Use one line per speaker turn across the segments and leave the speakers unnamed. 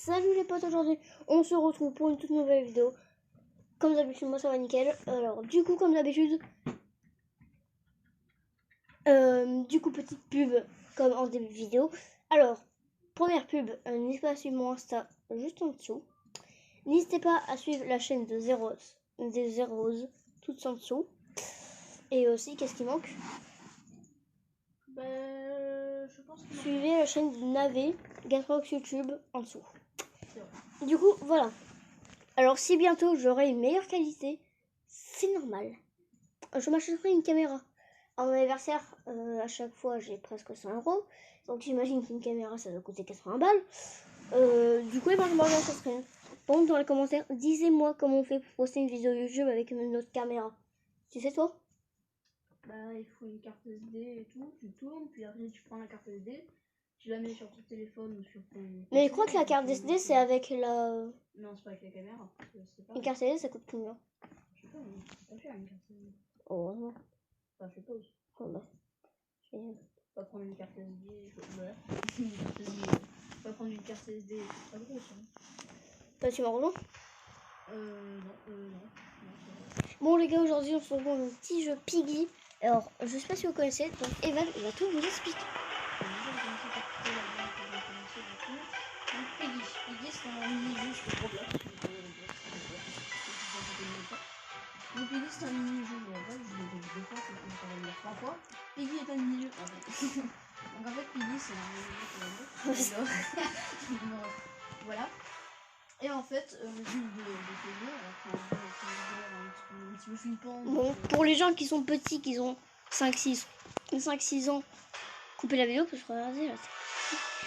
Salut les potes, aujourd'hui on se retrouve pour une toute nouvelle vidéo. Comme d'habitude, moi ça va nickel. Alors du coup comme d'habitude, petite pub comme en début de vidéo. Alors, première pub, n'hésitez pas à suivre mon Insta juste en dessous. N'hésitez pas à suivre la chaîne de Zeros, tout en dessous. Et aussi, qu'est-ce qui manque?
Je pense que
Suivez la chaîne de Navé, Gatrox YouTube en dessous. Du coup, voilà. Alors, si bientôt j'aurai une meilleure qualité, c'est normal. Je m'achèterai une caméra. À mon anniversaire, à chaque fois, j'ai presque 100 €. Donc, j'imagine qu'une caméra, ça doit coûter 80 balles. Du coup, je m'en achèterai une. Bon, dans les commentaires, disez-moi comment on fait pour poster une vidéo YouTube avec notre caméra. Tu sais, toi?
il faut une carte SD et tout. Tu tournes, puis après, tu prends la carte SD. Tu la mets sur ton téléphone ou sur ton...
Mais je crois que la carte SD, c'est avec la...
Non, c'est pas avec la caméra.
Une carte SD, ça coûte combien?
Je sais pas, mais c'est pas cher une carte SD.
Heureusement.
Enfin, je sais pas aussi.
Oh, bah.
Pas prendre une carte SD. Voilà. Pas prendre une carte SD. C'est pas gros, ça.
Bah, tu m'as rejoint?
Non.
Bon les gars, aujourd'hui on se retrouve dans un petit jeu Piggy. Alors, je sais pas si vous connaissez, donc Evan il va tout vous expliquer.
Piggy, c'est un mini-jeu sur Roblox. Donc Piggy, c'est un mini-jeu de Roblox. Je l'ai dit deux fois, c'est qu'on va le dire 3 fois. Piggy est un mini-jeu en fait. Donc en fait, Piggy, c'est un mini-jeu sur Roblox. Voilà. Et en fait, le but de ce jeu, un petit peu flippant.
Bon, pour les gens qui sont petits, qui ont 5-6 ans, coupez la vidéo parce que regardez là.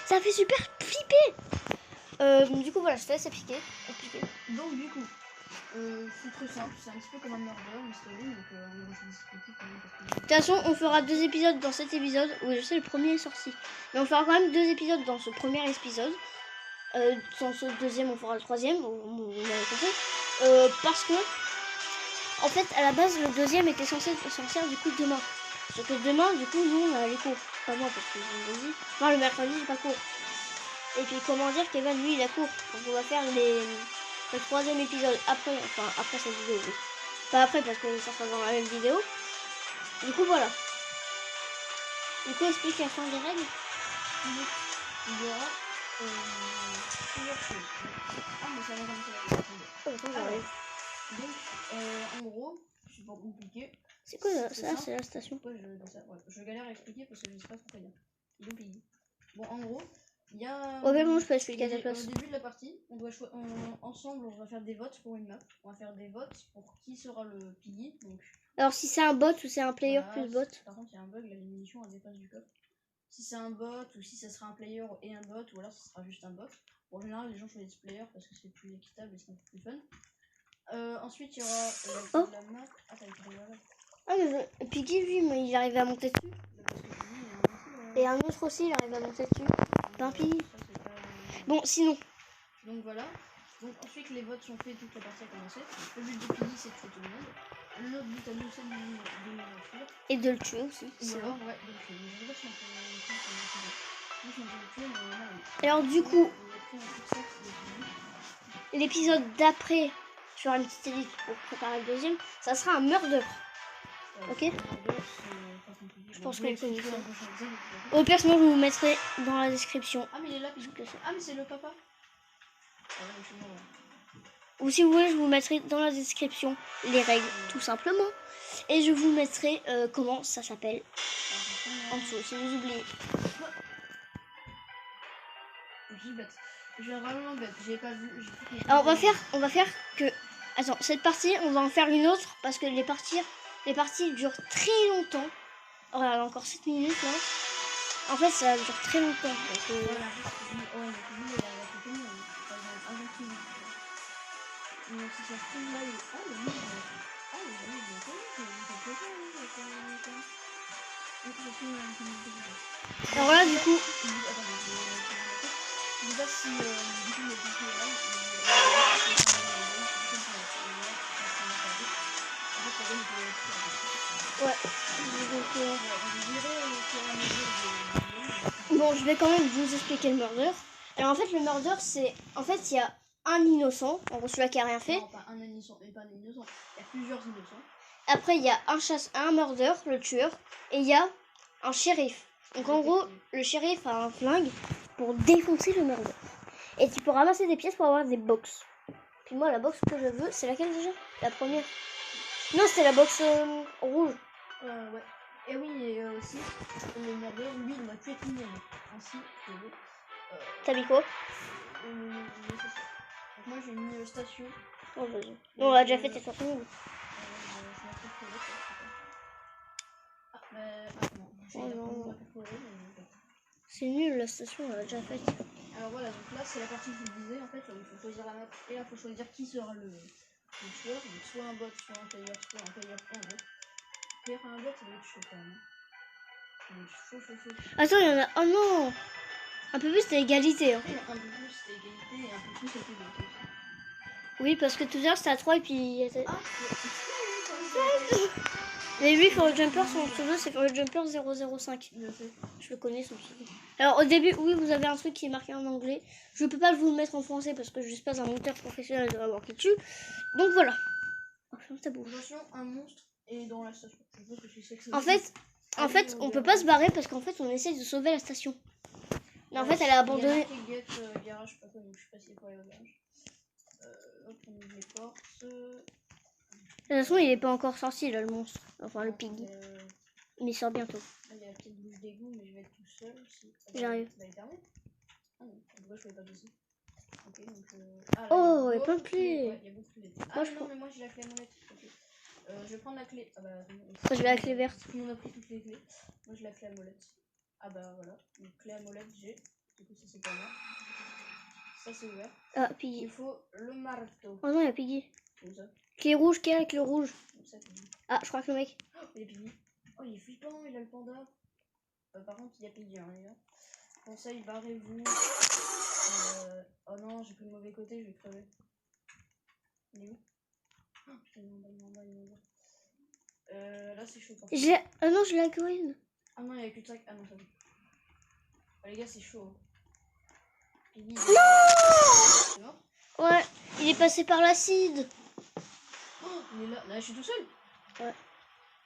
Ça fait super flipper. Du coup voilà, je te laisse expliquer.
Donc du coup, c'est très simple, c'est un petit peu comme un murder mystery, donc on va expliquer comment parce que...
De toute façon, on fera 2 épisodes dans cet épisode. Oui, je sais, le premier est sorti. Mais on fera quand même 2 épisodes dans ce premier épisode. Dans ce deuxième, on fera le troisième. Vous m'avez compris. Parce que, en fait, à la base, le deuxième était censé sortir du coup demain. Sauf que demain, du coup, nous, on a les cours. Pas moi, parce que je vous dis. Enfin, le mercredi, j'ai pas cours. Et puis, comment dire qu'Evan, lui, il a cours. Donc, on va faire le troisième épisode après. Enfin, après cette vidéo, oui. Pas après, parce que ça sera dans la même vidéo. Du coup, voilà. Du coup, explication des règles.
Il y aura plusieurs choses. Ah, mais ça va comme ça. Donc, en gros, c'est pas compliqué.
C'est quoi ça? C'est la station.
Ouais, je galère à expliquer parce que je sais pas trop dire. Donc, bon, en gros, il y a.
Ouais, bon, je peux expliquer à ta place.
Au début de la partie, on doit ensemble, on va faire des votes pour une map. On va faire des votes pour qui sera le Piggy. Donc,
alors, si c'est un bot ou c'est un player plus bot?
Par contre, il y a un bug, la munition elle dépasse du coffre. Si c'est un bot ou si ça sera un player et un bot, ou alors ça sera juste un bot. En général, les gens choisissent player parce que c'est plus équitable et c'est un peu plus fun. Ensuite, il y aura la map. Ah, t'as écrit là.
Ah, mais Piggy, lui, mais il arrive à monter dessus. Et un autre aussi, il arrive à monter dessus. Pas un Piggy. Bon, sinon.
Donc voilà. Donc ensuite, les votes sont faits, toute la partie a commencé. Le but de Piggy, c'est de tuer tout le monde. L'autre but à nous, c'est de nous fuir.
Et de le tuer aussi.
C'est vrai, ouais, de le tuer. Mais je sais pas si on peut le tuer, mais
alors, du coup, l'épisode d'après, je ferai une petite édite pour préparer le deuxième. Ça sera un murder. Ok? Je pense que les connaissez. Au personnage, je vous mettrai dans la description.
Ah, mais il est là, Piggy. Ah, mais c'est le papa.
Ou si vous voulez, je vous mettrai dans la description les règles, tout simplement. Et je vous mettrai comment ça s'appelle en dessous, si vous oubliez.
Je suis vraiment bête, j'ai pas vu.
Alors on va faire que... Attends, cette partie, on va en faire une autre parce que les parties durent très longtemps. Oh, regarde, encore 7 minutes là. En fait, ça dure très longtemps. Donc, alors là, du coup... Ouais. Bon, je vais quand même vous expliquer le murder. Alors en fait, le murder, c'est... En fait, il y a un innocent, en gros celui-là qui a rien fait.
Non, pas un innocent, et pas un innocent. Il y a plusieurs innocents.
Après, il y a un murder, le tueur, et il y a un shérif. Donc en gros, le shérif a un flingue pour défoncer le murder. Et tu peux ramasser des pièces pour avoir des box. Puis moi, la box que je veux, c'est laquelle déjà? La première. Non, c'était la box rouge.
Ouais. Et oui, et aussi, le murder, lui, il m'a tué tout le monde. Ainsi que...
T'as mis quoi?
c'est ça. Donc moi, j'ai mis station.
Oh, vas-y. Non, on l'a déjà fait, t'es sorti. C'est nul, la station, on l'a déjà faite.
Alors voilà, donc là, c'est la partie que je vous disais. En fait, il faut choisir la map. Et là, il faut choisir qui sera le tueur. Donc soit un bot, soit un player, soit un player, un bot. Player un bot, ça va être chaud quand même.
Attends, il y en a... Oh non! Un peu plus, c'était égalité. Hein.
Un peu plus, c'était égalité, et un peu plus, c'était égalité.
Oui, parce que tout à l'heure, c'était à 3 et puis...
Ah,
les 8 for jumper, son pseudo, c'est for jumper 005. Je le connais, son pseudo. Alors, au début, oui, vous avez un truc qui est marqué en anglais. Je peux pas vous le mettre en français parce que je suis pas un monteur professionnel de la mort qui tue. Donc voilà. Oh, ferme ta bouche.
Attention, un monstre est dans la station. Je pense que c'est que
en fait, on peut pas se barrer parce qu'en fait, on essaie de sauver la station. Mais en fait, elle est abandonnée.
Il y a marqué garage, je sais pas quoi, donc je sais pas s'il faut aller au garage. Hop, on ouvre les portes.
De toute façon, il est pas encore sorti là, le monstre. Enfin, le piggy. Mais il sort bientôt.
Il y a la petite bouche d'égout, mais je vais être tout seul aussi.
J'arrive.
Elle est fermée? Ah non, pourquoi je pouvais pas passer? Ok, donc.
Oh, il y a plein de clés.
Ouais, il y a beaucoup de clés. Ah non, mais moi j'ai la clé à molette. Ok. Je vais prendre la clé. Ah bah,
je vais la clé verte.
Tout le monde a pris toutes les clés. Moi j'ai la clé à molette. Ah bah voilà. Donc clé à molette, j'ai. Du coup, ça c'est pas moi. Ça c'est ouvert.
Ah, Piggy.
Il faut le marteau.
Oh non, il y a Piggy.
Comme ça.
Clé rouge, qui est avec le rouge?
Ça,
ah, je crois que le mec.
Oh, il est Piggy. Oh, il est flippant, il a le panda. Par contre, il y a Piggy, hein, les gars. Conseil, barrez-vous. Oh non, j'ai pris le mauvais côté, je vais crever. Il est où? Oh putain, il est en bas. Là, c'est chaud.
Ah non, je l'ai green.
Ah non, il y a que de sac. Ah non, ça va. Oh, les gars, c'est chaud. Piggy,
Non! Ouais, il est passé par l'acide.
Oh, il est là. Là, je suis tout seul.
Ouais.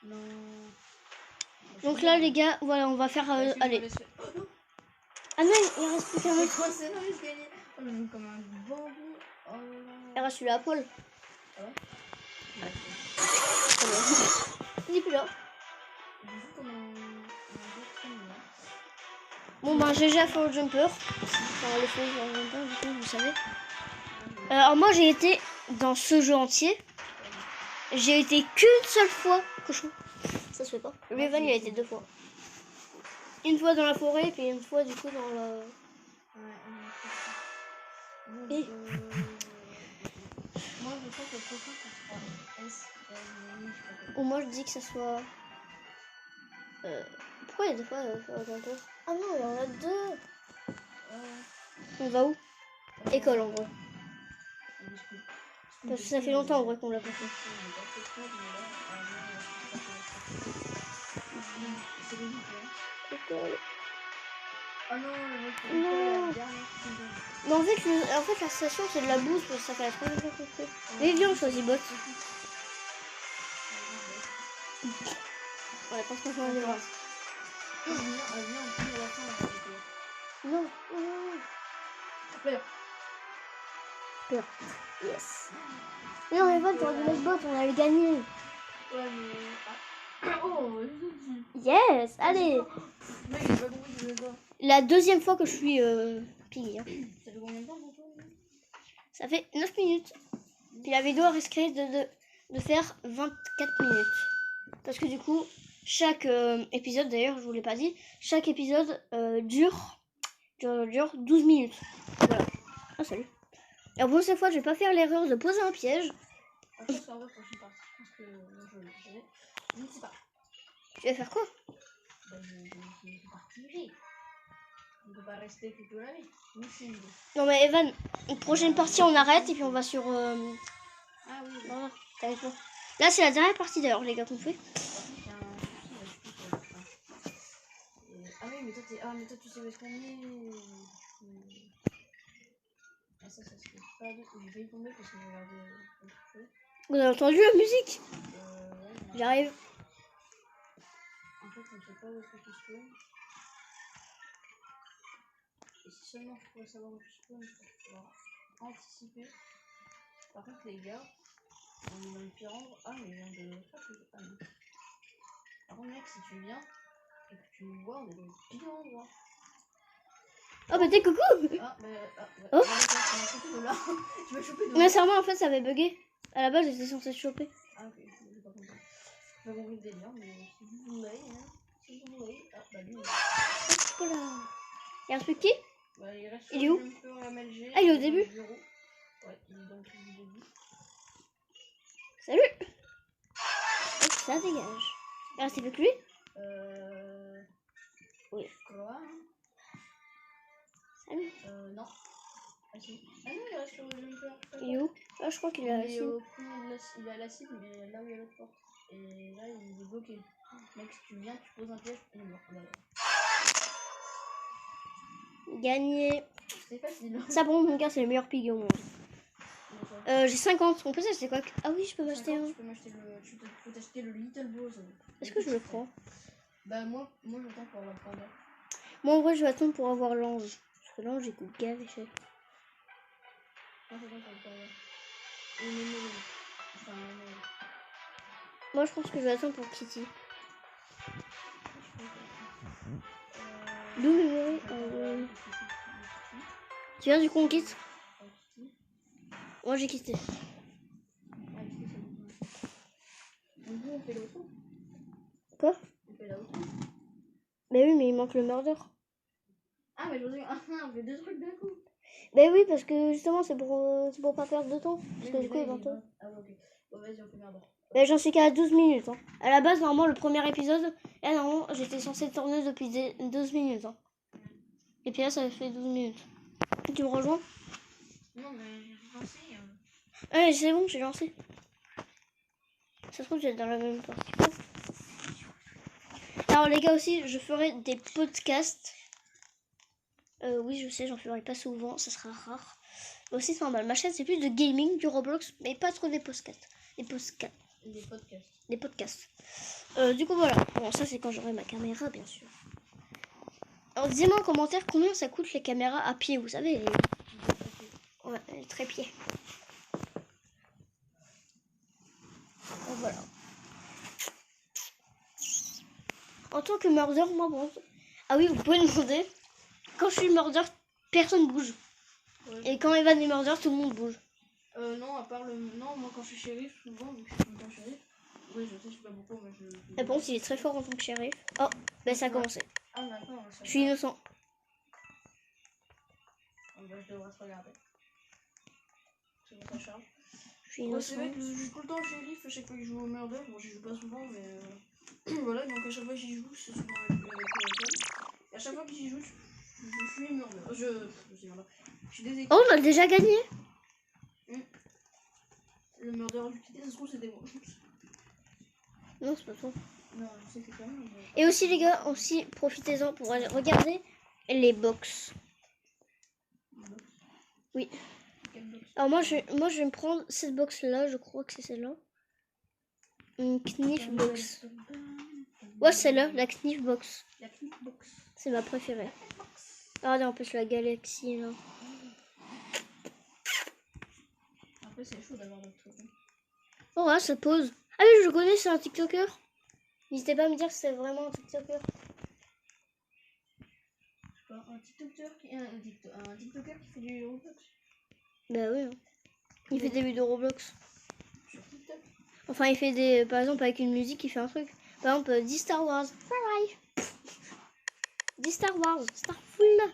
Non.
Donc là, les gars, voilà, on va faire. Allez.
Oh, non.
Ah non, il reste plus qu'un autre.
C'est dans l'escalier. Oh, je joue comme un bambou. Oh là là.
Il reste celui-là à Paul.
Ah ouais?
Il est plus là.
Je joue comme un
bon, ben, GG à Fall Jumper. Enfin, le Fall Jumper, du coup, vous savez. Alors, moi, j'ai été dans ce jeu entier. J'ai été qu'une seule fois. Cochon. Ça se fait pas. Le Evan, il a été 2 fois. Une fois dans la forêt, puis une fois, du coup, dans la.
Et moi je pense que le prochain ça sera S.
Ou moi je dis que ça soit. Pourquoi il y a 2 fois ah non, il y en a 2. On va où? École en vrai. Parce que ça fait longtemps en vrai qu'on l'a pas fait. École.
Oh non,
non. Mais en fait, la station c'est de la bouse parce que ça fait la première fois qu'on fait. Mais viens, on choisit bot. Ouais, parce qu'on change de bras. Non, Peur. Yes. Mais on est bon, t'aurais dû mettre bot, on avait gagné.
Ouais, mais. Oh,
yes, allez. La deuxième fois que je suis piggy. Hein.
Ça fait combien de temps pour toi?
Ça fait 9 minutes. Puis la vidéo risquerait de faire 24 minutes. Parce que du coup, chaque épisode, d'ailleurs, je vous l'ai pas dit, chaque épisode dure 12 minutes. Voilà. Ah, salut. Alors bon, cette fois, je vais pas faire l'erreur de poser un piège.
Je pense qu'en vrai, prochaine partie, je pense que je ne sais pas.
Tu vas faire quoi?
Je vais partir. On peut pas rester toute la vie.
Non mais Evan, une prochaine partie on arrête et puis on va sur...
Ah oui.
Voilà, t'arrives pas. Là c'est la dernière partie d'ailleurs les gars qu'on fait.
Ah oui mais toi tu sais où est-ce qu'on est. ça se fait pas de. J'ai failli tomber parce que j'ai regardé un petit peu.
Vous avez entendu la musique?
Ouais,
J'arrive.
en fait, on ne sait pas où est-ce que tu spawns. Et si seulement je pouvais savoir où tu spawns pour pouvoir anticiper. Par contre, les gars, on est dans le pire endroit. Ah, mais il vient de. Ah, non. Par contre, mec, si tu viens et que tu nous vois, on est dans le pire endroit.
Oh bah t'es coucou.
Ah, mais. Ah, ouais.
Oh.
Ah, d'accord, tu m'as chopé de là. Tu m'as chopé de là.
Mais sincèrement, en fait, ça avait bugué. À la base, j'étais censée te choper.
Ah, ok, j'ai pas compris. J'ai pas compris le délire, mais si vous voulez, hein. Si vous voulez. Ah, bah lui.
Hop là. Il reste plus que qui?
Bah, il reste
Il est où?
Jumper et MLG.
Ah, il est au
dans
début?
le bureau. Ouais, il est dans le truc du début.
Salut. Hop, ça dégage. Il reste plus que lui? Oui.
Quoi, hein?
Salut.
Non. Ah, si. Ah non, il reste sur le Jumper.
Il est où? Ah, je crois qu'il est à la
Il est
cible.
au fond de la il est à la cible, mais là où il y a l'autre porte. Et là, il est bloqué. Mec, si tu viens, tu poses un piège, il est mort. Bah,
Gagné.
c'est facile.
Ça, pour mon gars, c'est le meilleur pig au monde. J'ai 50. On peut s'acheter quoi? Ah oui, je peux m'acheter un.
Tu peux m'acheter le. Tu peux t'acheter le Little Boss.
Est-ce que je le prends?
Bah, moi j'attends pour le prendre.
Moi, en vrai, je vais attendre pour avoir l'ange. Parce que l'ange, il coûte gavé cher.
Moi, j'attends pour le prendre. Et Nemo. Enfin, Nemo.
Moi, je pense que je vais attendre pour Kitty. D'où le Tu viens du coup, on quitte? Moi, j'ai quitté.
On fait l'autre.
Quoi?
On fait l'autre.
Bah oui, mais il manque le murder.
Ah, mais je veux dire, on fait deux trucs d'un coup.
Bah oui, parce que justement, c'est pour pas perdre de temps. Parce que du coup, il est bientôt.
Ah, ok. Bon, vas-y, on fait murder.
Bah, j'en suis qu'à 12 minutes. Hein. À la base, normalement, le premier épisode, là, normalement, j'étais censée tourner depuis 12 minutes. Hein. Et puis là, ça fait 12 minutes. Tu me rejoins?
Non, mais j'ai lancé.
Ouais, c'est bon, j'ai lancé. Ça se trouve, j'être dans la même partie. Alors, les gars, aussi, je ferai des podcasts. Oui, je sais, j'en ferai pas souvent, ça sera rare. Mais aussi, c'est normal. Ma chaîne, c'est plus de gaming, du Roblox, mais pas trop des podcasts. Des podcasts. Des podcasts. Du coup, voilà. Bon, ça, c'est quand j'aurai ma caméra, bien sûr. Alors, dis-moi en commentaire combien ça coûte les caméras à pied, vous savez. Ouais, les trépieds. Donc, voilà. En tant que murder, moi, bon. Ah oui, vous pouvez me demander. Quand je suis murder, personne bouge. Ouais. Et quand Evan est murder, tout le monde bouge.
Non, à part le. Non, moi quand je suis shérif, souvent, vu que je suis tout le temps shérif. Oui, je sais, je sais pas pourquoi, mais je.
La réponse, il est très fort en tant que shérif. Oh, ben ça a commencé.
Ah, d'accord.
Je suis innocent.
Oh, bah, je devrais te regarder. C'est bon, ça charge.
Je suis innocent.
C'est vrai que je joue tout le temps shérif à chaque fois que je joue au murder. Bon, j'y joue pas souvent, mais. Voilà, donc à chaque fois que j'y joue, c'est souvent avec et à chaque fois que j'y joue, je suis murder. Je suis déséquilibré.
Oh, on a déjà gagné.
Le murder d'utilité, ça se trouve, c'était moi.
Non, c'est pas toi.
Non, je sais que c'est quand même.
Et aussi, les gars, aussi, profitez-en pour aller regarder les box. Oui. Alors, moi, je vais me prendre cette box-là. Je crois que c'est celle-là. Une Knif box. Ouais, celle-là, la Knif box.
La Knif box.
C'est ma préférée. Regardez, en plus, la galaxie, là.
Après, c'est chaud d'avoir d'autres trucs.
Oh, ouais, ça pose. Ah oui, je connais, c'est un TikToker. N'hésitez pas à me dire que c'est vraiment un TikToker.
Un TikToker qui fait du Roblox.
Bah oui. Hein. Il fait des vidéos Roblox.
Sur TikTok.
Enfin, il fait des. Par exemple, avec une musique, il fait un truc. Par exemple, 10 Star Wars. Bye. 10 Star Wars. Starful.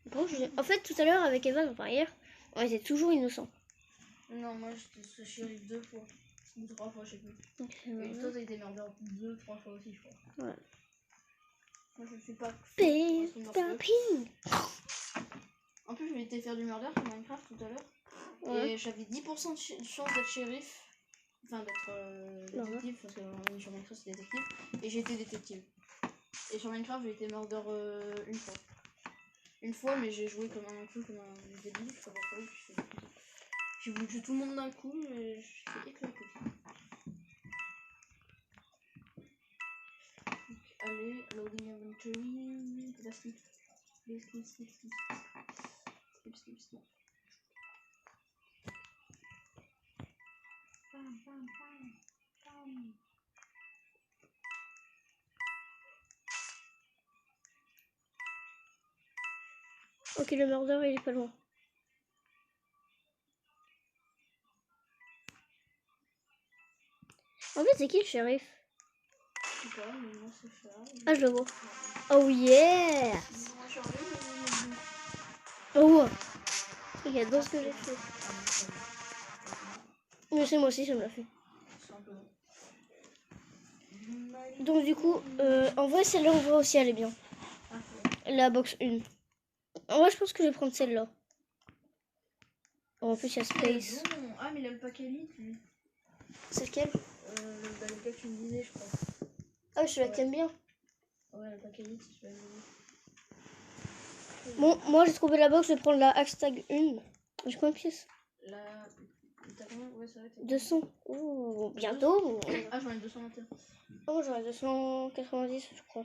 Bon, en fait, tout à l'heure, avec Evan, enfin hier, on était toujours innocents.
Non, moi j'étais ce shérif 2 fois. Ou 3 fois, je sais plus.
Okay,
et toi, t'as été murder 2-3 fois aussi, je crois.
Ouais.
Moi, je suis pas.
Ping.
En plus, j'ai été faire du murder sur Minecraft tout à l'heure. Ouais. Et j'avais 10% de chance d'être shérif. Enfin, d'être détective, parce que sur Minecraft, c'est détective. Et j'ai été détective. Et sur Minecraft, j'ai été murder une fois. une fois, mais j'ai joué comme un débile, je sais pas pourquoi. J'ai voulu tuer tout le monde d'un coup, et je fais éclater. Donc, allez, loading inventory, skip. Skip. Bam.
Ok, le murder il est pas loin. En fait, c'est qui le shérif?
Je sais pas, mais moi c'est ça.
Ah, je le vois. Oh yeah! Oh! Regarde dans ce que j'ai fait. Mais c'est moi aussi, ça me l'a fait. Donc du coup, en vrai, celle-là, on voit aussi, elle est bien. La box 1. En vrai, je pense que je vais prendre celle-là. Oh, en plus, il y a Space.
Ah, mais il a le paquet elite, lui.
C'est lequel?
Lequel tu me disais, je crois.
Ah, celui-là que t'aimes bien.
Ouais, le paquet elite, c'est celui-là.
Bon, moi, j'ai trouvé la box, je vais prendre la hashtag 1. J'ai combien de pièces?
T'as combien? Ouais, ça va,
200. Ouh, bientôt.
Ah, j'en ai 221.
Oh, j'en ai 290, je crois.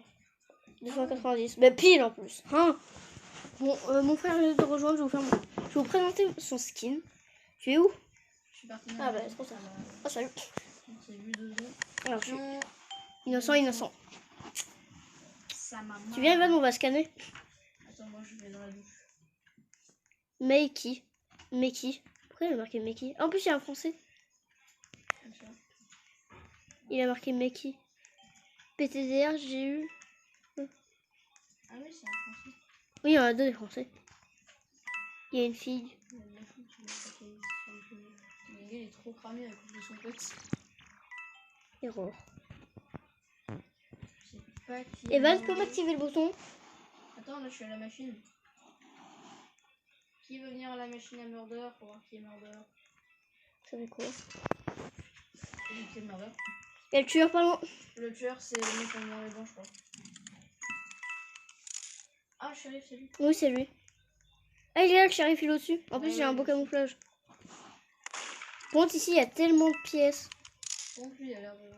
290. Bah, pile en plus. Hein. Bon, mon frère vient de te rejoindre, je vais vous présenter son skin. Tu es où?
Je suis parti.
Ah bah c'est trop ça. Ah salut.
C'est lui 2 secondes.
Alors je suis innocent.
Sa maman.
Tu viens Evan, on va scanner.
Attends, moi je vais dans la douche.
Meiki. Pourquoi il a marqué Meiki? En plus il y a un français. Il a marqué Meiki. PTDR, j'ai eu.
Ah oui, c'est un français.
Oui, il y en a deux des français. Il y a une fille.
Il est trop cramé à cause de son pote.
Erreur.
Pas qui.
Evan, tu peux m'activer le bouton?
Attends, là je suis à la machine. Qui veut venir à la machine à murder pour voir qui est murder?
Ça fait quoi?
Qui est murder?
Il y a le tueur pas loin.
Le tueur, c'est le mec en noir et blanc, je crois. Ah, le shérif, c'est lui.
Oui, c'est lui. Ah, il est là, le shérif, il est au-dessus. En plus, j'ai un beau camouflage. Par contre, ici, il y a tellement de pièces.
Donc, lui, il a l'air de.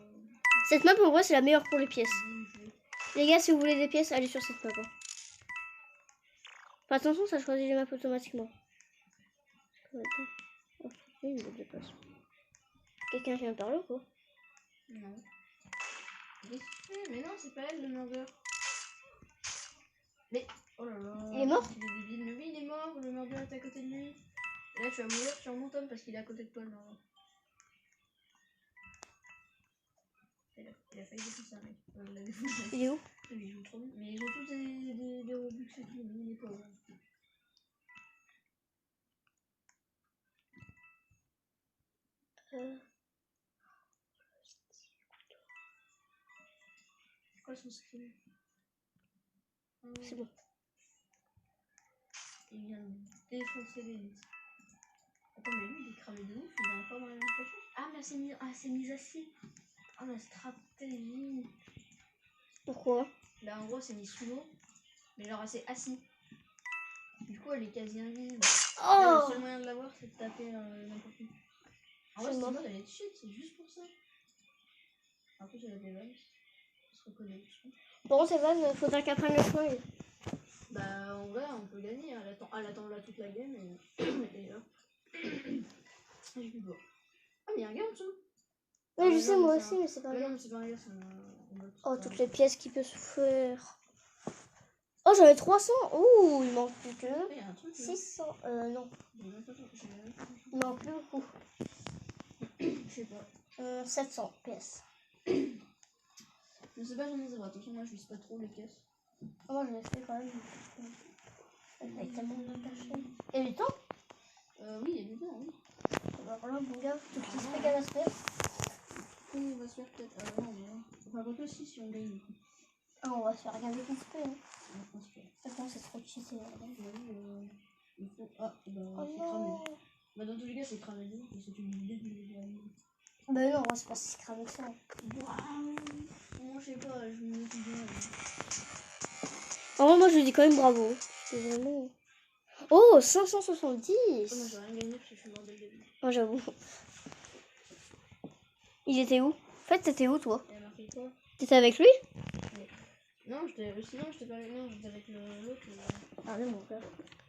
Cette map, en vrai, c'est la meilleure pour les pièces. Les gars, si vous voulez des pièces, allez sur cette map. Hein. Enfin, attention, ça choisit les maps automatiquement. Oh, il me dépasse. Quelqu'un vient par là ou quoi?
Non. Mais non, c'est pas elle le murder. Mais. Oh là là.
Il est mort?
Il est débile. Mais oui, il est mort. Le murder est à côté de lui. Et là, tu vas mourir sur mon tome parce qu'il est à côté de toi, le murder. Il a failli défoncer un mec.
Il est où?
Il joue trop bien. Mais ils ont tous des Robux et tout. Lui, il est pas bon. C'est quoi son skin?
C'est bon.
Il vient de défoncer l'élite. Attends, mais lui, il est cramé de ouf. Il est encore dans la même situation. Ah, mais c'est mise assis. Ah, la stratégie.
Pourquoi?
Là, en gros, c'est mis sous l'eau. Mais genre, c'est assis. Du coup, elle est quasi invisible.
Oh!
Là, le seul moyen de l'avoir, c'est de taper n'importe où. En vrai, cette mode, elle est cheat, c'est juste pour ça. En plus, elle a des vannes. Elle se reconnaît, je pense.
Par contre, Evan, il faudrait qu'elle prenne le soin.
Bah, en vrai, on peut gagner. Elle attend là toute la game et là. Je lui vois. Ah, mais il y a un gars en dessous.
Oui, je sais, moi aussi, mais c'est pas grave.
Non, c'est pas un gars, c'est un bot.
Oh, toutes les pièces qu'il peut se faire. Oh, j'en ai 300. Ouh, il manque plus que 600. Non. Il manque plus beaucoup.
Je sais pas.
700 pièces.
Je sais pas jamais, c'est vrai. Attention, moi je vise pas trop les caisses.
Moi, je l'ai fait quand même. Avec tellement de personnes. Il y a du temps?
Oui, il y a du temps, oui.
Alors là, mon gars, tout qui se fait qu'à se faire.
Oui, on va se faire peut-être. Non, mais non. Enfin, quoi que si on gagne.
Ah, on va se faire regarder qu'on se fait. Hein.
Attends,
c'est trop cheaté.
Il faut. Ah, bah,
Oh
c'est
non.
cramé. Bah, dans tous les cas, c'est cramé de ouf. C'est une idée de.
Bah non, c'est pas si cramé que ça.
Waouh! Moi, je sais pas, je me dis bien.
En vrai, moi, je lui dis quand même bravo. C'est vraiment... Oh,
Moi
570.
j'ai rien gagné parce que je suis mort dès le début.
Oh, j'avoue. Il était où? En fait, t'étais où, toi?
Il a marqué quoi?
T'étais avec lui?
Non, sinon j'étais pas avec... Non, j'étais avec l'autre.
Ah, non, mon frère.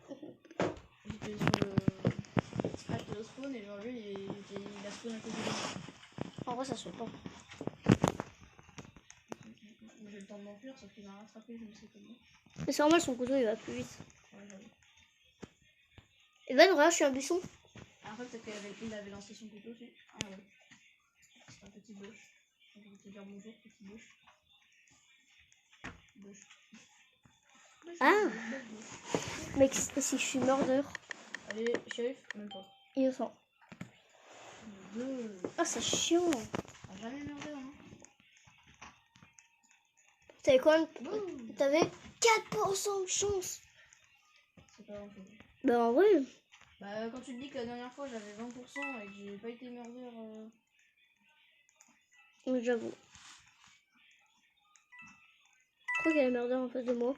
J'étais sur le scratch de spawn et genre lui il a spawn à côté de moi.
En vrai, ça se fait pas.
J'ai eu le temps de m'enfuir sauf qu'il m'a rattrapé, je ne sais comment.
Mais c'est normal, son couteau, il va plus vite.
Ouais, j'avoue.
Et ben, regarde, je suis un buisson.
En fait, peut-être qu'il avait lancé son couteau aussi. Ah ouais. C'est un petit bush. Je vais te dire bonjour, petit bush. Bush.
Ah. Mec, si je suis murder.
Allez, shérif, même pas.
Innocent.
Deux.
Ah, c'est chiant.
Ah, jamais merdé, hein.
T'avais quoi?
Boum.
T'avais 4% de chance.
C'est pas grand chose.
Ben, en vrai.
Bah, quand tu te dis que la dernière fois j'avais 20% et que j'ai pas été murder.
Oui, j'avoue. Je crois qu'il y a la murder en face de moi.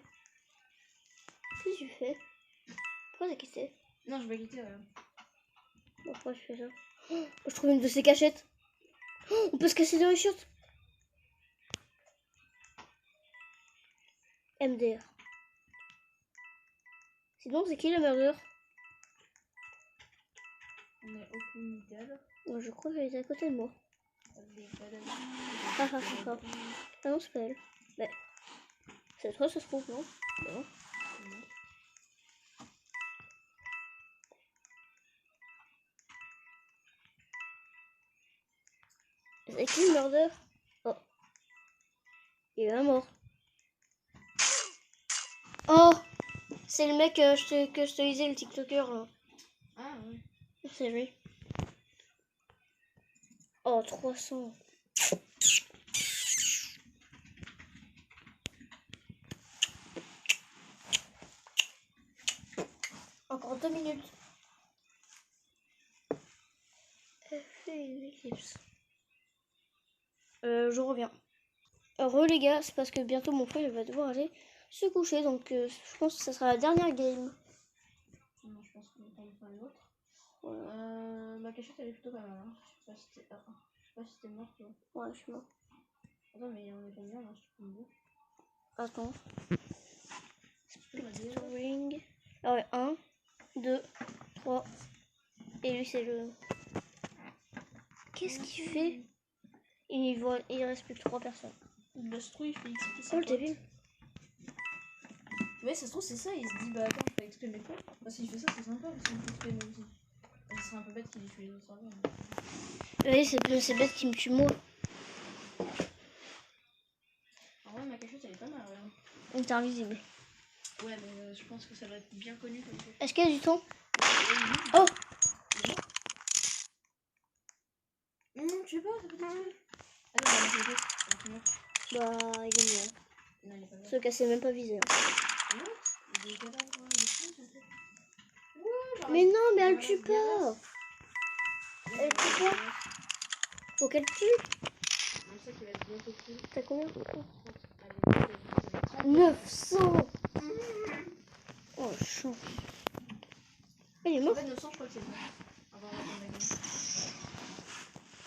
Qu'est-ce que tu fais? Pourquoi t'as quitté?
Non, je vais quitter, regarde.
Bon, pourquoi je fais ça? Oh, je trouve une de ces cachettes. Oh, on peut se casser dans les chiottes. MDR. Sinon, c'est qui le murder?
On est aucune idée alors.
Moi, je crois qu'elle était à côté de moi.
Ah,
Ah, ah, ah, ah. Ah non, c'est pas elle. Mais c'est toi, ça se trouve, non? Non. C'est qui le murder? Oh. Il est mort. Oh! C'est le mec que je te disais, le TikToker, là.
Ah ouais.
C'est lui. Oh, 300. Encore 2 minutes. Elle fait une éclipse. Je reviens. Heureux les gars, c'est parce que bientôt mon frère il va devoir aller se coucher, donc je pense que ça sera la dernière game.
Non, je pense qu'on va en faire une autre.
Voilà.
Ma cachette elle est plutôt pas mal. Hein. Je sais pas si t'es mort toi.
Ouais, je suis mort.
Attends, mais on est combien là? Je te prends deux.
Attends.
Tu peux me dire?
Ring. Ah ouais, 1, 2, 3. Et lui c'est le... Qu'est-ce qu'il fait? Il reste plus que 3 personnes.
Le strouille, il fait exprès.
Oh le débile.
Ouais, ça se trouve, c'est ça. Il se dit, bah attends, je fais exprès mes points. Bah, s'il fait ça, c'est sympa. Parce qu'il fait exprès moi aussi. Ça serait un peu bête qu'il ait tué les autres serveurs.
Oui, c'est bête qui me tue moi.
En vrai, ma cachette, elle est pas mal. Regarde.
On est invisible.
Ouais, mais je pense que ça va être bien connu comme cachette.
Est-ce qu'il y a du temps? Oh!
Non, je sais pas, ça peut être. Attends, on va mettre les deux.
Bah, il est mort.
Non, il est pas mort.
Ce cas c'est même pas visé. Hein.
What? Il est cadavre, il est fou, ça fait. Ouais,
Mais non, mais elle tue pas! Elle tue pas! Faut qu'elle tue!
C'est ça qui va être bientôt plus.
T'as combien?
Allez,
900! Oh, chaud. Il est
en
mort?
fait, 900, je crois que c'est bon. Avant la fin de la game.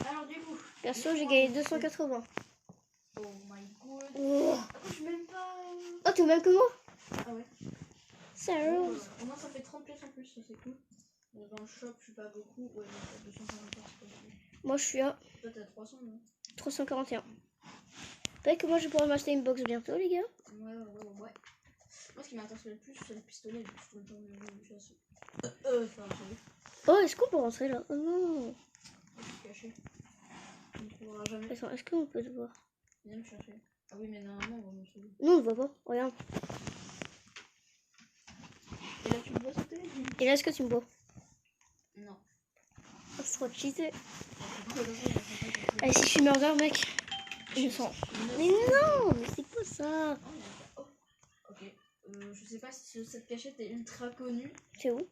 Alors, du coup.
Perso, j'ai gagné 280.
Oh my god.
Oh,
Je suis même pas.
oh t'es au même que moi?
Ah ouais.
Sérieux?
Au moins, ça fait 30 pièces en plus, ça c'est cool. Dans le shop, je suis pas beaucoup. Ouais, mais 250 pièces, c'est pas beaucoup.
Moi, je suis à
Toi, t'as 300, non?
341. Peut-être que moi, je pourrais m'acheter une box bientôt, les gars.
Ouais. Moi, ce qui m'intéresse le plus, c'est le pistolet. Vu que je trouve le temps de chasse. Enfin,
Oh, est-ce qu'on peut rentrer là? Oh non.
je suis caché. On ne trouvera jamais.
Attends, est-ce qu'on peut te voir?
Viens me chercher. Ah oui, mais normalement, on va me sauver.
Non, on ne voit pas. Regarde.
Et là, tu me vois sauter?
Et là, est-ce que tu me vois?
Non.
Oh, c'est trop cheaté.
Allez,
Allez, si je suis murder, mec. Je sens. Mais non, mais c'est quoi ça?
Oh. Ok. Je sais pas si cette cachette est ultra connue.
C'est où?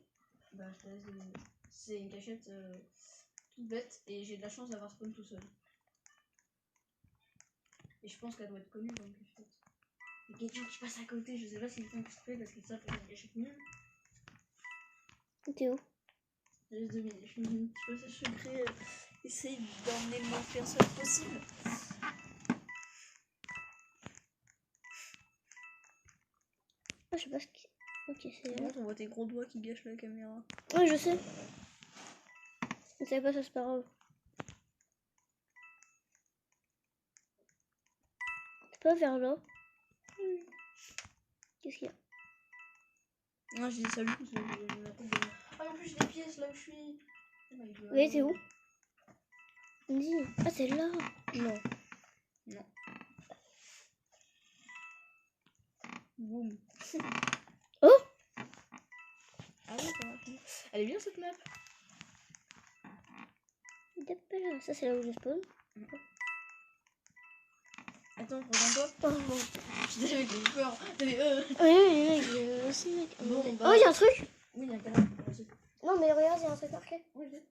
Bah, je te laisse deviner. C'est une cachette toute bête et j'ai de la chance d'avoir spawn tout seul. Et je pense qu'elle doit être connue comme cachette. Il y a quelqu'un qui passe à côté, je sais pas s'ils font exprès parce qu'ils savent que j'achète nul.
T'es où?
Juste 2 minutes, je fais une petite passage secret. Essaye d'emmener le moins de personnes possible.
Ah, je sais pas ce qui. Ok, c'est là.
On voit tes gros doigts qui gâchent la caméra.
Ouais, je sais. Mais c'est pas ça, c'est pas grave. C'est pas vers là. Qu'est-ce qu'il y a?
Moi je dis salut parce que j'ai la tête de... Ah, en plus j'ai des pièces là où je suis. Oh my god.
Oui, t'es où? Dis. Ah, c'est là.
Non. Non. Boum.
Oh!
Ah oui, ça marche. Elle est bien cette map.
Ça, c'est là où je spawn.
Attends, regarde-toi.
Oh, bon.
J'avais peur.
Oui, mec, aussi, mec.
Bon,
Oh, il y a un truc!
Oui, il y a un canard.
Non, mais regarde, il y a un truc marqué.
Oui, je sais.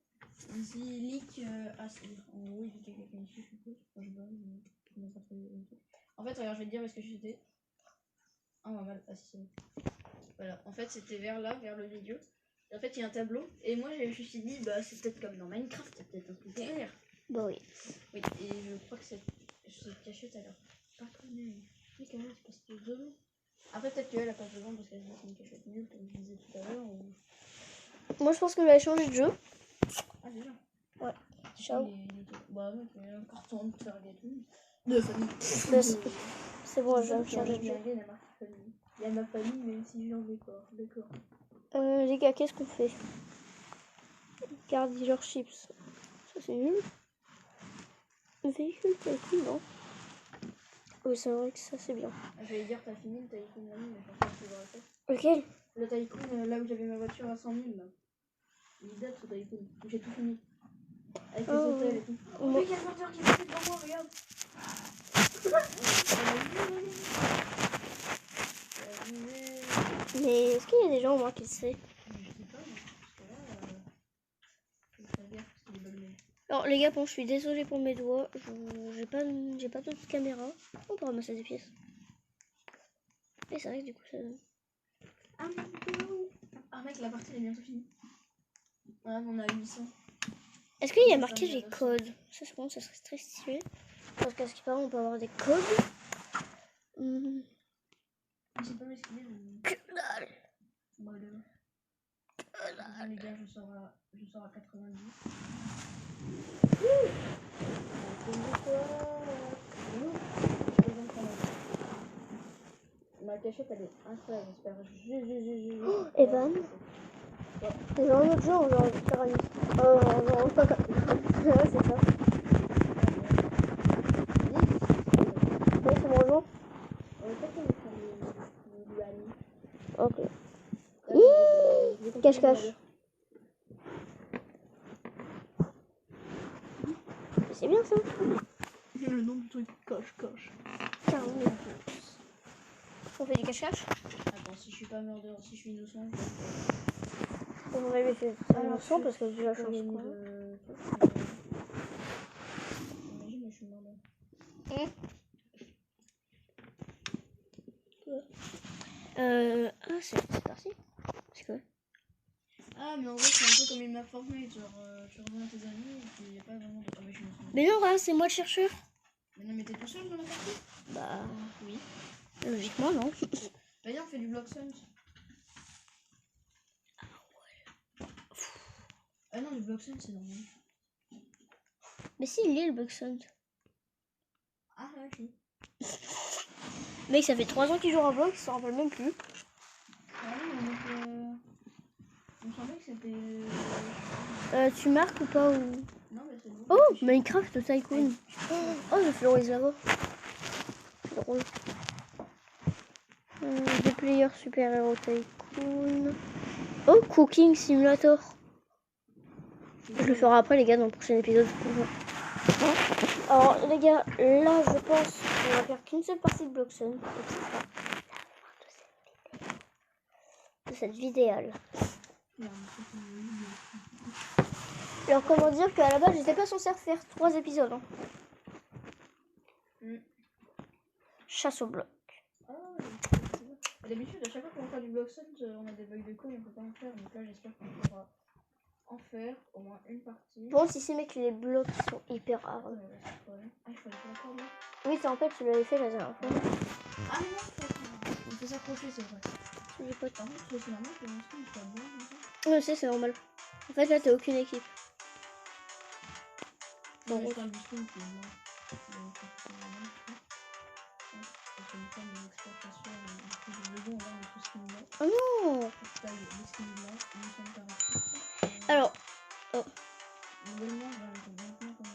Ici, leak. Ah, c'est en gros, il y a quelqu'un ici, je suppose. Enfin, je sais pas, je n'ai pas trouvé. En fait, regarde, je vais te dire où est-ce que j'étais. Ah, on va mal. Ah, si, c'est bon. Voilà, en fait, c'était vers là, vers le milieu. Et en fait, il y a un tableau. Et moi, je me suis dit, bah, c'est peut-être comme dans Minecraft, c'est peut-être un truc derrière.
Bah oui.
Oui, et je crois que c'est. Je sais caché tout à l'heure. Pas connu. Mais quand même, c'est parce que devant. Après, peut-être qu'elle a pas besoin parce qu'elle dit que c'est une cachette nulle, comme je disais tout à l'heure. Ou...
Moi, je pense que je vais changer de jeu.
Ah, déjà.
Ouais. Ciao.
Bah, mec, il y a un carton de Target. De famille.
C'est bon, je vais changer de jeu.
Il y a ma famille, même si j'en ai pas. D'accord.
Les gars, qu'est-ce qu'on fait? Garde dealerships. Ça, c'est nul. Véhicule tycoon, non? Oui, c'est vrai que ça, c'est bien.
J'allais dire, t'as fini le tycoon là, mais je pense pas que tu l'auras fait.
Lequel?
Le tycoon, là où j'avais ma voiture à 100 000, là. Il date ce tycoon. J'ai tout fini. Avec les hôtels et tout. Oh, mais il y a le moteur qui est passé devant moi, regarde.
Mais est-ce qu'il y a des gens au moins qui le savent?
Je sais pas, mais parce que là, je vais faire gaffe parce qu'il est bonne.
Alors les gars, bon, je suis désolée pour mes doigts. J'ai pas d'autre caméra. On peut ramasser des pièces. Et c'est vrai que du coup ça.
Ah mec, la partie elle est bientôt finie. Voilà, on a 800.
Est-ce qu'il y a marqué les codes? Ça je pense que ça serait très stylé. Parce qu'à ce qui paraît on peut avoir des codes.
Je sais pas où est-ce qu'il est.
Que dalle.
Bon, les gars, je sors à 90. Ma cachette elle est incroyable, j'espère.
Oh, Evan. C'est genre un autre jeu, on va faire un. Non, pas comme. Ouais, c'est ça. Oui, c'est mon jour. Ok. Cache-cache. C'est bien ça.
Le nom du truc cache-cache.
On fait du cache-cache.
Attends, si je suis pas mort dehors, si je suis innocent,
On va lui faire innocent parce que déjà je change quoi.
Imagine, moi je suis mort dehors.
Ah, c'est parti. C'est quoi?
Ah, mais en vrai, c'est un peu comme une map Fortnite. Genre, tu rejoins tes amis et puis il n'y a pas vraiment de. Ah, mais je suis innocent.
Mais non, regarde, c'est moi le chercheur.
Mais non, mais t'es tout seul dans la partie?
Bah,
Oui.
logiquement, non.
Vas-y, on fait du Blox Hunt. Ah non, le Blox Hunt, c'est normal.
Mais si, il est le Blox Hunt.
Ah, ok.
Mec, ça fait 3 ans qu'il joue à Blox, il s'en rappelle même plus.
Ah oui, donc. Il me semblait que c'était.
Tu marques ou pas ou...
Non, mais c'est bon.
Oh, Minecraft Tycoon. Oh, je florise là-bas. C'est drôle. Des players super-héros Tycoon. Oh, Cooking Simulator. Je le ferai après, les gars, dans le prochain épisode. Alors, les gars, là, je pense qu'on va faire qu'une seule partie de Blox Hunt. Et ce sera la fin de cette vidéo. Alors, comment dire qu'à la base, j'étais pas censée faire 3 épisodes. Hein. Chasse au bloc.
Ah, D'habitude, à chaque fois qu'on va faire du box on a des bugs de code, on peut pas en faire. Donc là, j'espère qu'on pourra en faire au moins une partie.
Bon, si ces mecs, les blocs sont hyper rares.
Ah, il faut aller faire la corde là.
Oui, en fait, tu l'avais fait la dernière fois.
Ah, mais non, il faut s'accrocher, c'est vrai.
J'ai pas de
Par contre, c'est normal que mon skin soit bien comme ça.
Ouais, c'est normal. En fait, là, t'as aucune équipe.
Non,
Bon,
mais je parle du skin qui est bien. Parce que du coup, mon exportation, du coup, du logo, on va mettre tout skin là.
Oh non!
Taille, les skins là, 848.
Alors,
Nouvellement, je vais mettre maintenant comme ça.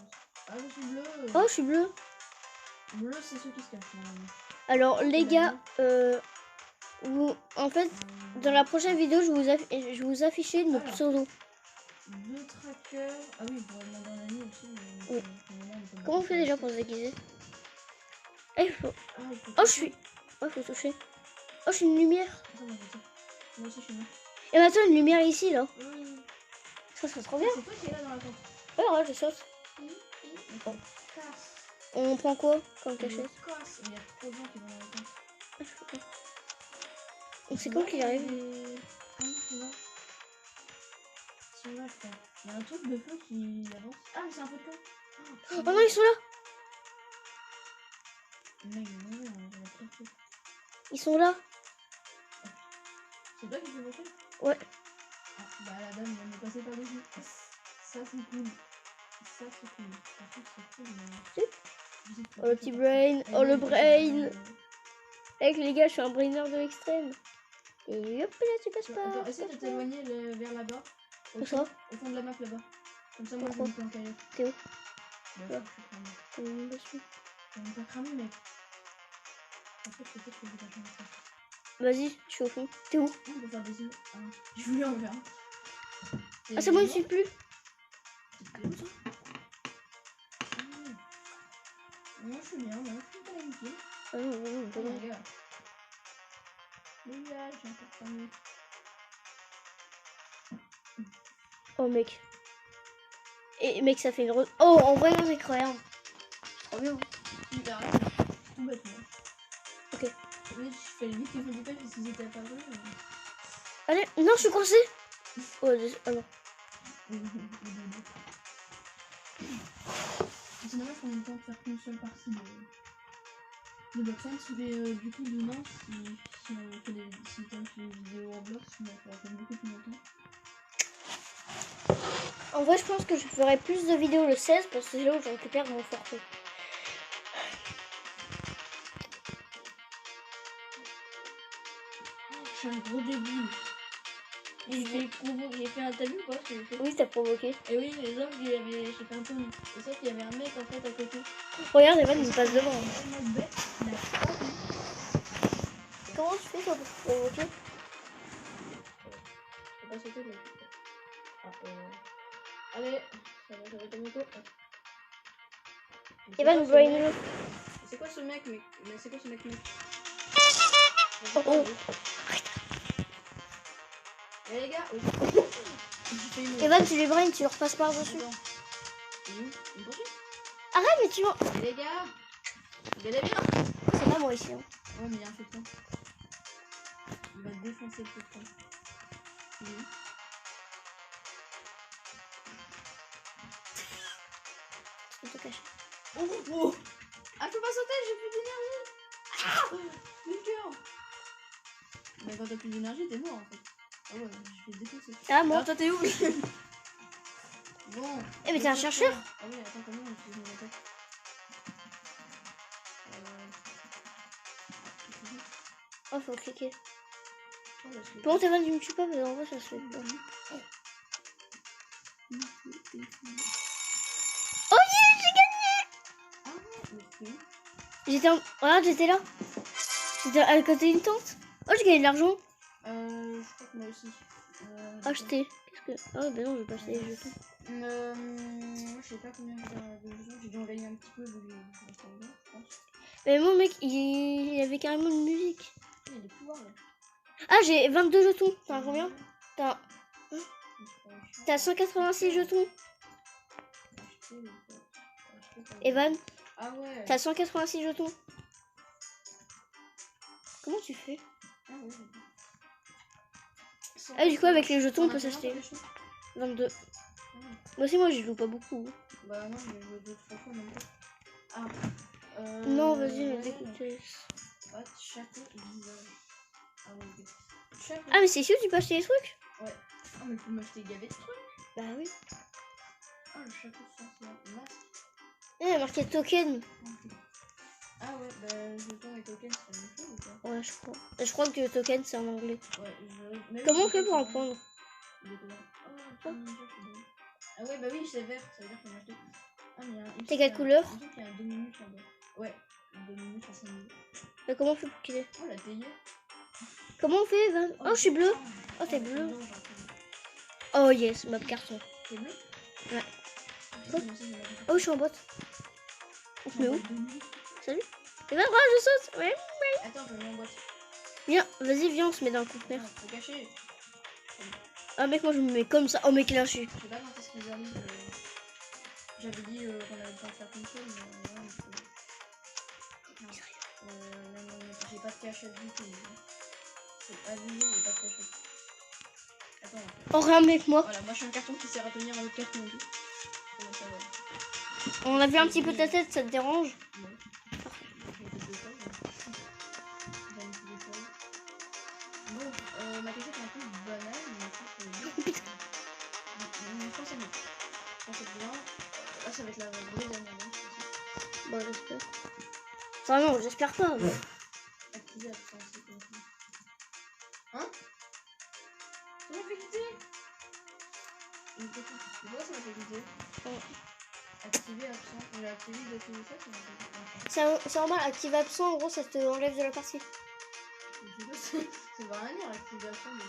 Ah, je suis bleu!
oh, je suis bleu.
Bleu, c'est ceux qui se cachent normalement.
Alors, les gars, en fait, dans la prochaine vidéo, je vais vous afficher nos pseudos.
Deux trackers. Ah oui, pour demander un ami aussi.
Oui. Comment on fait déjà pour se déguiser? Eh, il faut...
Ah,
Oh, je suis... Oh, faut toucher. Oh, je suis une lumière.
Attends, moi aussi, je suis là.
Et maintenant, une lumière ici, là.
Oui.
Ça serait trop bien.
C'est toi qui es là dans la tente.
Ouais, je saute.
Bon. Casse.
On prend quoi comme cachette?
Casse. Il y a trop de gens qui vont dans la tente.
C'est quand qu'il arrive?
Ah non, c'est là. Ils sont là, je crois. Il y a un truc de feu qui avance. Ah, mais c'est un peu de temps.
Oh non, ils sont là.
Mec, non, on va trop de feu.
Ils sont là.
C'est toi qui fais voter?
Ouais.
Ah, bah la dame vient de passer par-dessus. Ça, c'est cool. Ça, c'est cool. Par contre, c'est cool, mais...
Oh, le petit brain. Oh, le brain. Avec les gars, je suis un brainer de l'extrême. Et hop là, tu passes pas.
Attends, essaie de t'éloigner vers là-bas.
Où ça?
Au fond de la map là-bas. Comme ça, moi je vais me planquer ailleurs.
T'es où?
Bah, je suis cramé. On va pas cramer, mec. En fait, peut-être que je vais pas changer ça.
Vas-y, je suis au fond. T'es où?
On peut faire des îles. Ah, je voulais en faire.
Ah, c'est moi, je suis plus.
T'es où ça? Moi je suis bien, moi je suis pas inutile.
Ah non, non,
Oh my god. Les gars, j'ai encore cramé.
Oh, mec. Et mec, ça fait une rose. Oh, en vrai, c'est incroyable. Trop bien.
Super. Tout bêtement.
Ok.
Oui, je fais les vite qu'ils font du pêche parce qu'ils étaient apparus.
Allez, non, je suis coincé. Oh, ah non.
C'est dommage qu'on ait le temps de faire qu'une seule partie de Block Hunt. Mais du coup, demain, si on fait des vidéos en bloc, on pourra faire beaucoup plus longtemps.
En vrai, je pense que je ferai plus de vidéos le 16 parce que c'est là où je récupère mon forfait.
Je suis un gros débile. Et j'ai fait un tabou ou pas?
Oui, t'as provoqué.
Et oui, les hommes, j'ai fait un tonneau. Et sauf qu'il y avait un mec en fait à côté.
Regarde, Evan, il se passe devant.
Tellement bête, il a pas vu.
Comment tu fais quand tu provoquer?
Je peux pas sauter, mais. Ah, allez, ça va être bientôt.
Evan, brain.
C'est quoi ce mec, mec? Mais c'est quoi ce mec, mec?
Oh, oh.
Eh les gars,
Evan, tu les brain, tu leur passes par-dessus. Arrête, mais tu vois.
Eh les gars, vous allez bien?
C'est pas moi ici. Hein.
Ouais, mais il y a un feu de camp. Il va défoncer le feu de camp. Oui.
Je te cache.
Oh, oh. Ah, je peux pas sauter, j'ai plus d'énergie. Ah, le cœur. Mais quand t'as plus d'énergie, t'es mort en fait. Ah ouais, je vais défoncer.
Ah, moi.
Ah, toi t'es où? Bon.
Eh, mais t'es un chercheur?
Ah oui, attends, comment on utilise mon attaque?
Oh, faut cliquer.
Oh, là, je
Bon, Evan, tu me tues pas, mais en vrai, ça se fait pas. Oh yeah, j'ai gagné!
Ah, ok.
J'étais en... Regarde, j'étais là. J'étais à côté d'une tente. Oh, j'ai gagné de l'argent.
Je crois que moi aussi.
Acheter. Qu'est-ce que... Oh, ben non, je vais pas acheter les jetons.
Je sais pas combien de jetons. J'ai dû en gagner un petit peu, je pense.
Mais mon mec, il y avait carrément une musique.
Il y a des pouvoirs là.
Ah, j'ai 22 jetons. T'as combien? T'as 186 jetons. Evan,
ah ouais.
t'as 186 jetons. Comment tu fais?
Ah ouais, d'accord.
Ah, du coup, avec les jetons, on peut
T'en as
s'acheter.
combien, toi,
22.
Ah.
Moi aussi, moi, j'y joue pas beaucoup.
Bah non, j'ai joué 2-3 fois même pas. Ah.
Non, vas-y,
ouais,
écoutez.
ouais, château et visage. Ah ouais, ok. Château.
Ah, mais c'est sûr, tu peux acheter des trucs?
Ouais. Ah, mais tu peux m'acheter gavé de trucs.
Bah oui.
Ah, le château sorcière. Masque.
Il y a marqué token.
Ok. Ah ouais, bah jeton et token, c'est la même chose ou pas?
Ouais, je crois. Je crois que token, c'est en anglais.
Ouais, même
Comment on
le
fait pour en
token,
prendre?
il est comment? Oh, un petit ninja, je suis dingue. Ah ouais, bah oui, c'est vert, ça veut dire qu'on a acheté. Ah, mais il y a un.
C'est quelle couleur?
Il me semble qu'il y a un 2 minutes là-bas. Ouais, 2 minutes à 5 minutes.
Mais comment on fait pour qu'il est?
Oh, la théière.
Comment on fait, Van? Oh, je suis bleu. Oh, t'es bleu. Oh, yes, ma carton.
T'es bleu?
Ouais.
Putain, moi aussi, j'ai ma carte.
Oh, je suis en boîte. On se met où?
2 minutes.
Salut. C'est pas grave, je saute. Ouais.
Attends, je me mets en boîte.
Viens, vas-y, viens, on se met dans le conteneur.
Non, faut cacher.
Ah, mec, moi, je me mets comme ça. Oh, mec, là, je suis.
J'ai pas noté ce qu'ils arrivent. J'avais dit qu'on allait pas faire comme ça, mais voilà. Non, j'ai pas de cachette du tout. C'est abusé, j'ai pas de cachette. Attends.
Oh, rien, mec, moi.
Voilà, moi je suis un carton qui sert à tenir un autre carton. Comment ça va?
On a vu un petit peu ta tête, ça te dérange?
Non. J'ai des détails. J'ai un petit détail. Bon, ma cachette est un peu banale, mais je pense que c'est bien. Je pense que c'est bien. Je pense que c'est bien. Là, ça va être la vraie dernière.
Bon, j'espère. Enfin, non, j'espère pas. Mais...
Activer absent, c'est quoi ça? Hein? Ça m'a fait quitter? Pourquoi ça m'a fait quitter? Activer absent. On l'a activé, il doit activer ça, ça m'a fait quitter.
C'est normal, active absent, en gros, ça te enlève de la partie.
Ça va rien dire, activer absent, mais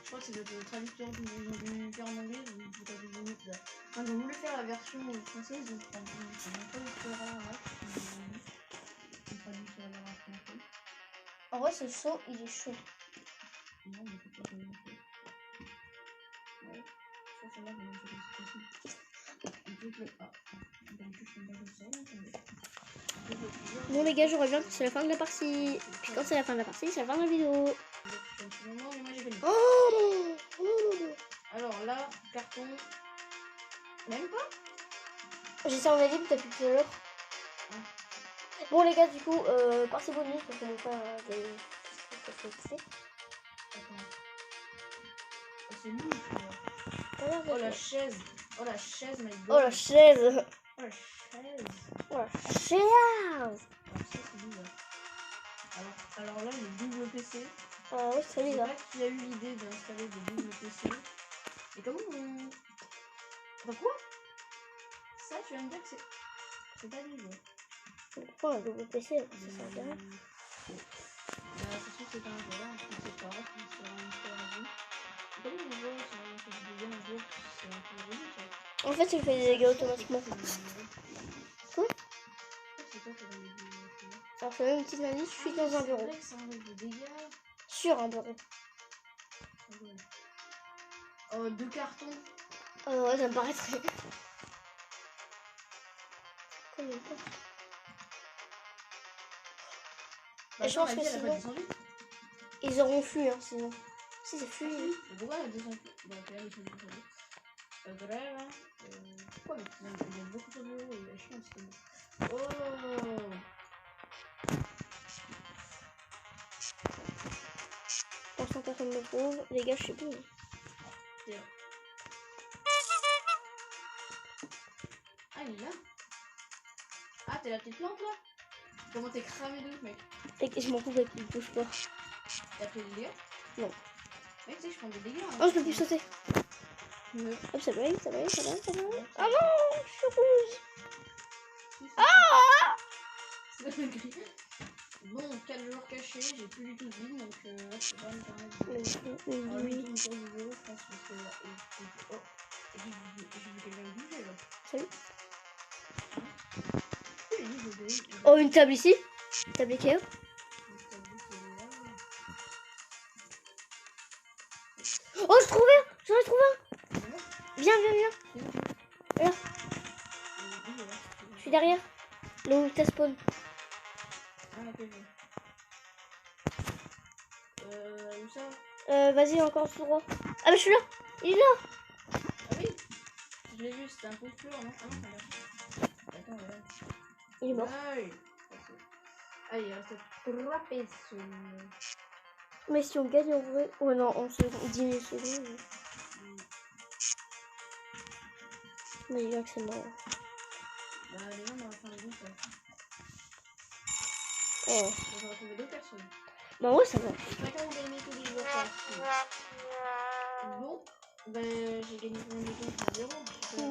je crois que c'est le traducteur qu'ils ont dû faire en anglais, ou peut-être des minutes là. Enfin, ils ont voulu faire la version française, donc c'est un traducteur arabe. Ils traduisent la version française.
En vrai, ce son, il est chaud.
Non, mais c'est pas comme ça. Ouais, ça c'est là, mais c'est comme ça. Il peut que. Ah, donc je suis dans le sol,
Bon, les gars, je reviens que c'est la fin de la partie. Puis quand c'est la fin de la partie, c'est la fin de la vidéo.
mais moi j'ai gagné.
Oh,
Alors là, carton. Même pas?
j'essaie en libre depuis tout à l'heure. Bon, les gars, du coup, partie bonus, parce qu'on n'est pas des.
Attends. Oh, c'est nul, celui-là. Oh la chaise. Oh la chaise, my god.
Oh la chaise.
Oh la chaise.
Oh la chaise.
Alors ça c'est bizarre. Alors là, le double PC.
Ah oui, c'est
Je sais
bizarre.
pas qui a eu l'idée d'installer des doubles PC. Et comment on... Bah quoi? Ça, tu vas me dire que c'est pas du jeu.
Pourquoi un double PC? Ça sert à rien.
Bah, c'est sûr que c'est un jeu là, on sait pas, c'est un jeu. Comment on voit sur un deuxième jeu, c'est un peu relou ça.
En fait, il fait des dégâts automatiquement. Quoi?
C'est quoi ça dans les dégâts?
Alors, je fais même une petite indice, je suis dans un bureau.
C'est vrai que ça enlève des dégâts.
Sur un bureau.
Oh, 2 cartons.
Ouais, ça me paraît très. Combien de temps?
Bah,
je pense que
elle a
sinon-
pas descendu.
Ils auront fui, hein, sinon. Si, c'est fui.
Mais pourquoi elle a descendu? Bah, ok, elle est descendue. Là, pourquoi il y a beaucoup trop de euros et la chance c'est bon. Oh!
Pour 100 personnes me trouvent. Les gars, je sais plus.
Tiens. Ah, il est là? Ah, t'es la petite plante là? Comment t'es cramé de ouf, mec?
Et je m'en fous qu'il bouge pas.
T'as pris des dégâts?
Non.
Mec, tu sais que je prends des dégâts. Hein.
Oh, je peux plus sauter.
Ouais.
Hop, ça va, ça va, ça va, ça va.
Ouais,
Ah non, je suis rouge.
Ah! Bon, 4 jours cachés, j'ai plus du tout de vie, donc là, je peux pas me permettre de... Alors, lui, il tourne autour du vélo, je pense, parce que... Oh! Et j'ai vu quelqu'un bouger, là.
Salut.
Oui,
Oh, une table ici. Table Ikea. Oh, je trouvais un. J'en ai trouvé un. Viens, viens, viens. Là. Je suis derrière. Là où t'as spawn.
Ah, ok, Où ça?
Vas-y, encore tout droit. Ah, mais je suis là. Il est là.
Ah oui. Je l'ai vu, c'était un concurrent, non? Ah non, ça va. Attends, voilà.
Il est mort.
Ouais. Ah, il reste 3 personnes.
Mais si on gagne en vrai. Ouais, non, on se 10 secondes. Mais il y a que c'est mort.
Bah, les gens, on va faire les deux personnes.
Oh.
On va retrouver 2 personnes.
Bah, ouais, ça va.
Chacun vous gagnez tous les jours partout. Bon, ben j'ai gagné mon équipe à 0.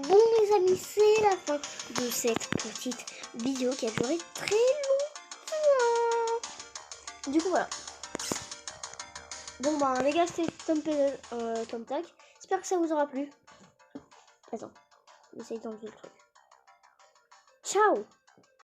Bon, les amis, c'est la fin de cette petite vidéo qui a duré très longtemps. Du coup, voilà. Bon, bah, les gars, c'était Tom Tac. J'espère que ça vous aura plu. Attends, j'essaye d'enlever le truc. Ciao!